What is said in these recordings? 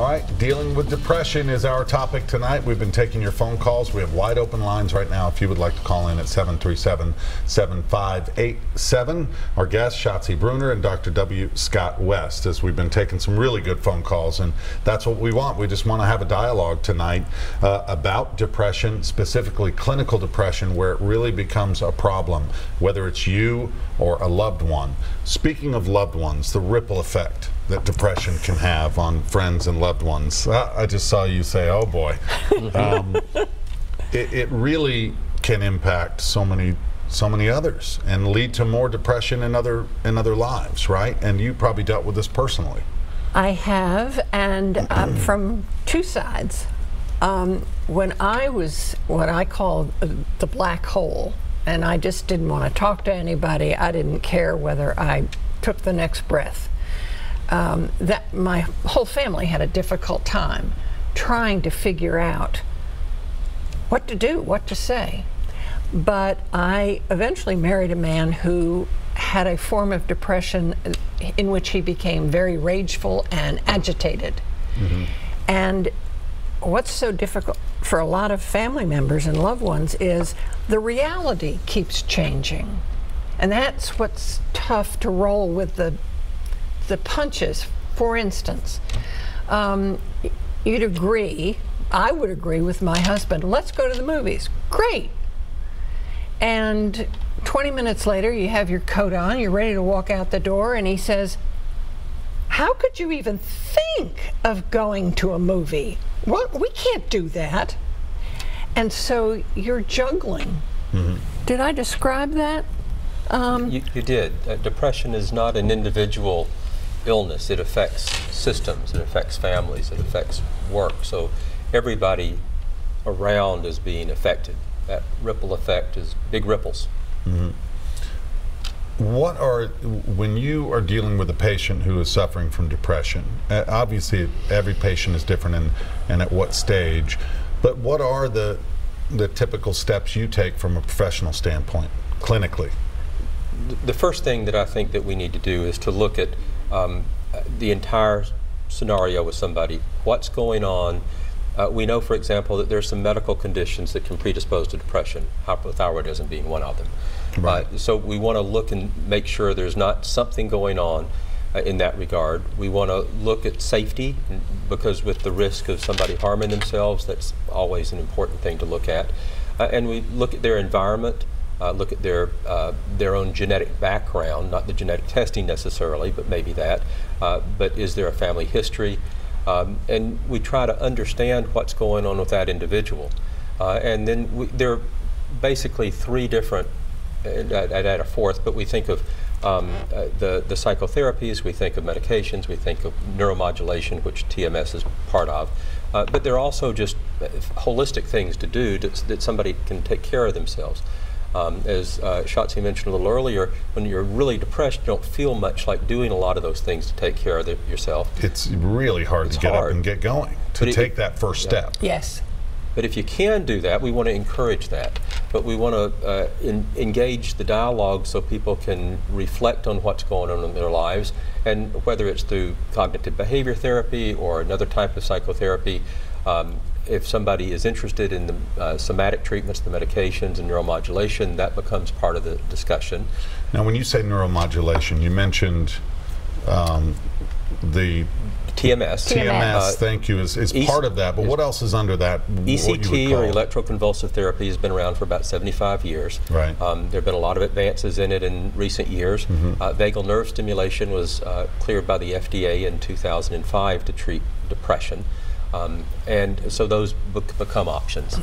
right, dealing with depression is our topic tonight. We've been taking your phone calls. We have wide open lines right now if you would like to call in at 737-7587. Our guests, Schatzie Brunner and Dr. W. Scott West, as we've been taking some really good phone calls, and that's what we want. We just want to have a dialogue tonight about depression, specifically clinical depression, where it really becomes a problem, whether it's you or a loved one. Speaking of loved ones, the ripple effect that depression can have on friends and loved ones. I just saw you say, oh boy. It really can impact so many others and lead to more depression in other lives, right? And you probably dealt with this personally. I have, and from two sides. When I was what I call the black hole, and I just didn't want to talk to anybody, I didn't care whether I took the next breath. That my whole family had a difficult time trying to figure out what to do, what to say. But I eventually married a man who had a form of depression in which he became very rageful and agitated. Mm-hmm. And what's so difficult for a lot of family members and loved ones is the reality keeps changing. And that's what's tough to roll with the punches. For instance, you'd agree, I would agree with my husband, let's go to the movies. Great. And 20 minutes later, you have your coat on, you're ready to walk out the door, and he says, how could you even think of going to a movie? What? We can't do that. And so you're juggling. Mm-hmm. Did I describe that? You did. Depression is not an individual illness. It affects systems, it affects families, it affects work. So everybody around is being affected. That ripple effect is big ripples. Mm-hmm. When you are dealing with a patient who is suffering from depression, obviously every patient is different and at what stage, but what are the typical steps you take from a professional standpoint, clinically? The first thing that I think that we need to do is to look at the entire scenario with somebody. What's going on? We know, for example, that there's some medical conditions that can predispose to depression, hypothyroidism being one of them. Right. So we want to look and make sure there's not something going on in that regard. We want to look at safety, because with the risk of somebody harming themselves, that's always an important thing to look at. And we look at their environment, look at their own genetic background, not the genetic testing necessarily, but maybe that. But is there a family history? And we try to understand what's going on with that individual. And then there are basically three different, I'd add a fourth, but we think of the psychotherapies, we think of medications, we think of neuromodulation, which TMS is part of. But there are also just holistic things to do that somebody can take care of themselves. As Schatzie mentioned a little earlier, when you're really depressed, you don't feel much like doing a lot of those things to take care of yourself. It's really hard to get up and get going, to take that first step. Yes. But if you can do that, we want to encourage that. But we want to engage the dialogue so people can reflect on what's going on in their lives, and whether it's through cognitive behavior therapy or another type of psychotherapy. If somebody is interested in the somatic treatments, the medications and neuromodulation, that becomes part of the discussion. Now, when you say neuromodulation, you mentioned the TMS. TMS, thank you, is part of that, but what else is under that? ECT, or electroconvulsive therapy, has been around for about 75 years. Right. There have been a lot of advances in it in recent years. Mm-hmm. Vagal nerve stimulation was cleared by the FDA in 2005 to treat depression. And so those become options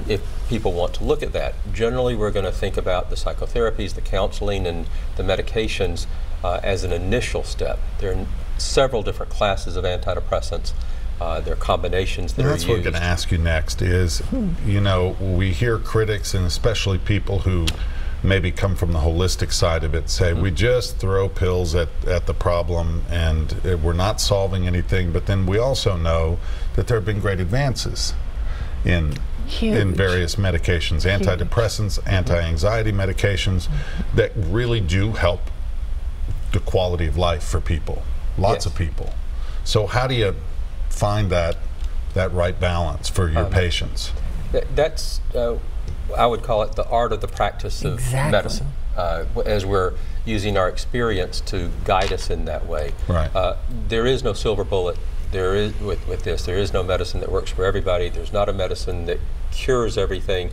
if people want to look at that. Generally, we're going to think about the psychotherapies, the counseling, and the medications as an initial step. There are several different classes of antidepressants. There are combinations that are used. That's what I'm going to ask you next is, you know, we hear critics, and especially people who maybe come from the holistic side of it, say we just throw pills at the problem and we're not solving anything. But then we also know that there have been great advances in various medications, antidepressants, anti-anxiety medications that really do help the quality of life for people, lots of people. So how do you find that right balance for your patients? That's, I would call it the art of the practice of medicine, as we're using our experience to guide us in that way. Right. There is no silver bullet. There is with this. There is no medicine that works for everybody. There's not a medicine that cures everything.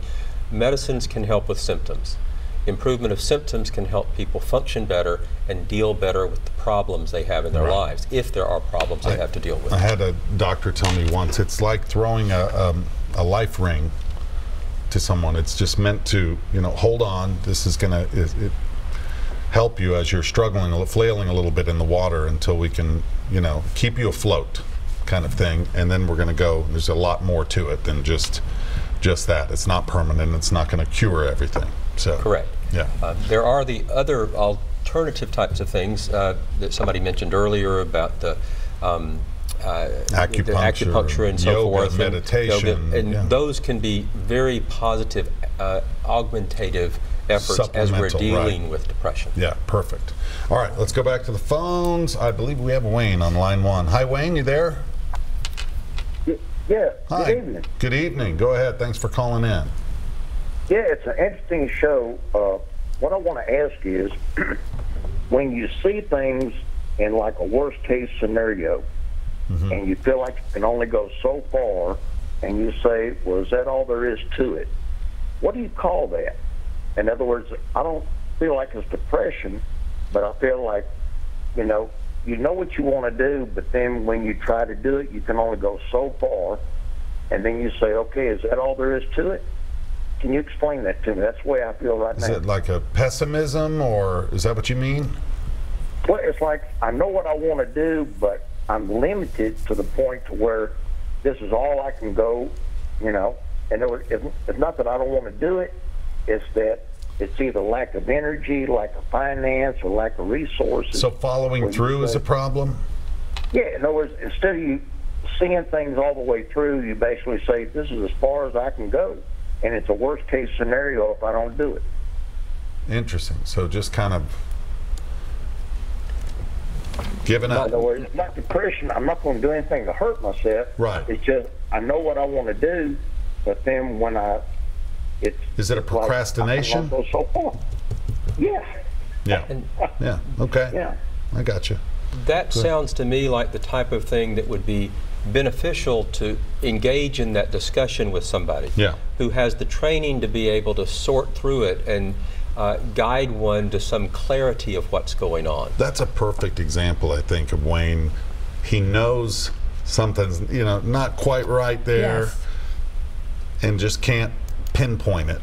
Medicines can help with symptoms. Improvement of symptoms can help people function better and deal better with the problems they have in their lives, if there are problems they have to deal with. I had a doctor tell me once, it's like throwing a life ring to someone. It's just meant to, you know, hold on. This is going to help you as you're struggling, flailing a little bit in the water until we can, you know, keep you afloat, kind of thing. And then we're going to go. There's a lot more to it than just that. It's not permanent. It's not going to cure everything. So correct. Yeah. There are the other alternative types of things that somebody mentioned earlier about the acupuncture and so yoga, forth, meditation, and those can be very positive, augmentative efforts as we're dealing with depression. Yeah, perfect. All right, let's go back to the phones. I believe we have Wayne on line 1. Hi, Wayne, you there? Yeah. Hi. Good evening. Good evening. Go ahead. Thanks for calling in. Yeah, it's an interesting show. What I want to ask is, when you see things in like a worst case scenario, and you feel like you can only go so far, and you say, well, is that all there is to it? What do you call that? In other words, I don't feel like it's depression, but I feel like, you know what you want to do, but then when you try to do it, you can only go so far, and then you say, okay, is that all there is to it? Can you explain that to me? That's the way I feel right now. Is it like a pessimism, or is that what you mean? Well, it's like I know what I want to do, but I'm limited to the point to where this is all I can go, you know. And it's not that I don't want to do it. It's that it's either lack of energy, lack of finance, or lack of resources. So following through is a problem? Yeah, in other words, instead of you seeing things all the way through, you basically say, this is as far as I can go. And it's a worst case scenario if I don't do it. Interesting. So just kind of giving up. In other words, it's not depression. I'm not going to do anything to hurt myself. Right. It's just I know what I want to do, but then when is it a procrastination? Like, I go so far. Yeah. Yeah. Yeah. Okay. Yeah. I got you. That sounds to me like the type of thing that would be beneficial to engage in that discussion with somebody who has the training to be able to sort through it and guide one to some clarity of what's going on. That's a perfect example, I think, of Wayne. He knows something's, you know, not quite right there, and just can't pinpoint it.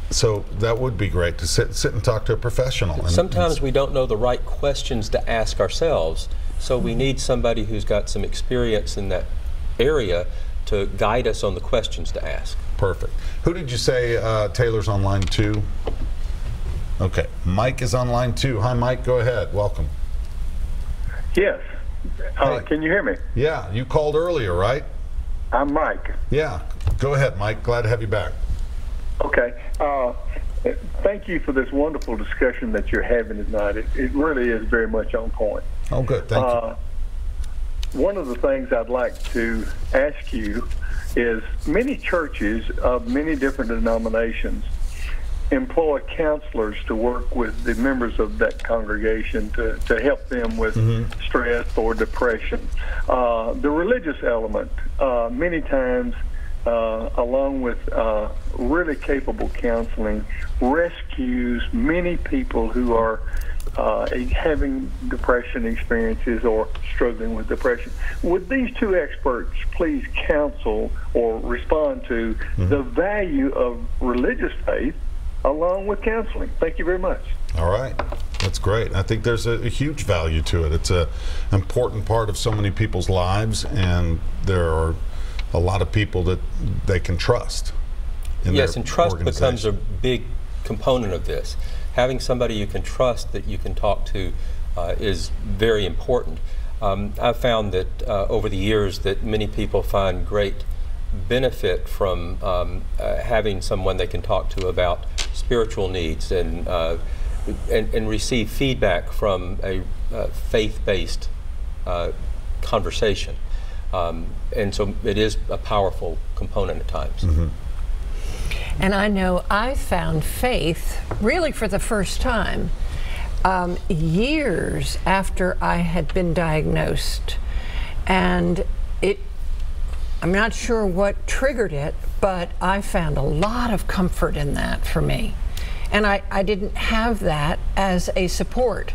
So that would be great to sit and talk to a professional. Sometimes we don't know the right questions to ask ourselves, so we need somebody who's got some experience in that area to guide us on the questions to ask. Perfect. Who did you say Taylor's on line 2? Okay, Mike is on line 2. Hi, Mike. Go ahead. Welcome. Yes. Hey. Can you hear me? Yeah, you called earlier, right? I'm Mike. Yeah. Go ahead, Mike. Glad to have you back. Okay. Thank you for this wonderful discussion that you're having tonight. It really is very much on point. Oh, good. Thank you. One of the things I'd like to ask you is many churches of many different denominations employ counselors to work with the members of that congregation to help them with stress or depression. The religious element, many times, along with really capable counseling, rescues many people who are having depression experiences or struggling with depression. Would these two experts please counsel or respond to the value of religious faith along with counseling? Thank you very much. All right. That's great. I think there's a huge value to it. It's an important part of so many people's lives, and there are a lot of people that they can trust. Yes, and trust becomes a big component of this. Having somebody you can trust that you can talk to is very important. I've found that over the years that many people find great benefit from having someone they can talk to about spiritual needs and receive feedback from a faith-based conversation. And so it is a powerful component at times. And I know I found faith really for the first time years after I had been diagnosed. And I'm not sure what triggered it, but I found a lot of comfort in that for me. And I didn't have that as a support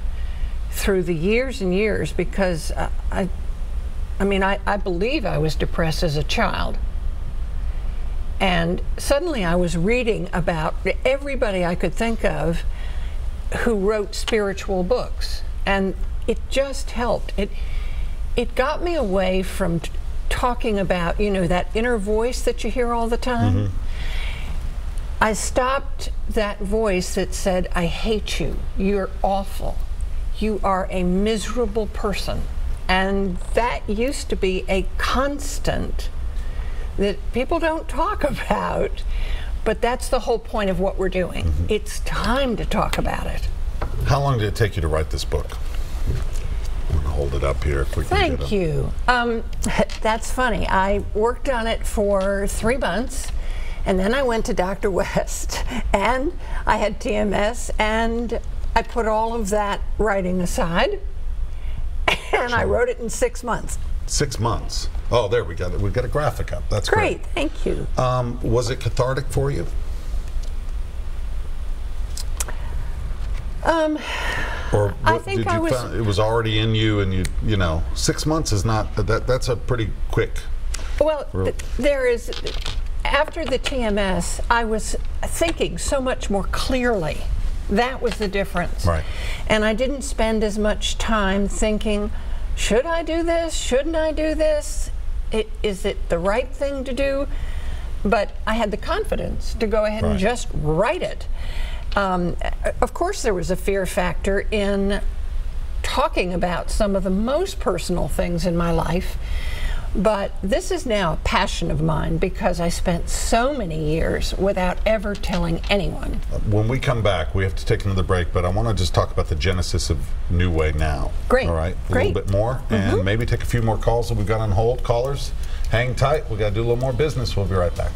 through the years and years, because I believe I was depressed as a child. And suddenly I was reading about everybody I could think of who wrote spiritual books. And it just helped. It got me away from talking about, that inner voice that you hear all the time. I stopped that voice that said, I hate you, you're awful, you are a miserable person. And that used to be a constant that people don't talk about, but that's the whole point of what we're doing. It's time to talk about it. How long did it take you to write this book? I'm going to hold it up here if we can get it. Thank you. That's funny. I worked on it for 3 months, and then I went to Dr. West, and I had TMS, and I put all of that writing aside, and I wrote it in 6 months. 6 months. Oh, there we got it. We've got a graphic up. That's great. Thank you. Was it cathartic for you? Or I think did you find it was already in you, and you know, 6 months is not that's a pretty quick. Well, there is. After the TMS, I was thinking so much more clearly. That was the difference. Right. And I didn't spend as much time thinking, should I do this? Shouldn't I do this? Is it the right thing to do? But I had the confidence to go ahead and just write it. Of course, there was a fear factor in talking about some of the most personal things in my life. But this is now a passion of mine because I spent so many years without ever telling anyone. When we come back, we have to take another break, but I want to just talk about the genesis of New Way Now. Great. All right? Great. A little bit more, and maybe take a few more calls that we've got on hold. Callers, hang tight. We've got to do a little more business. We'll be right back.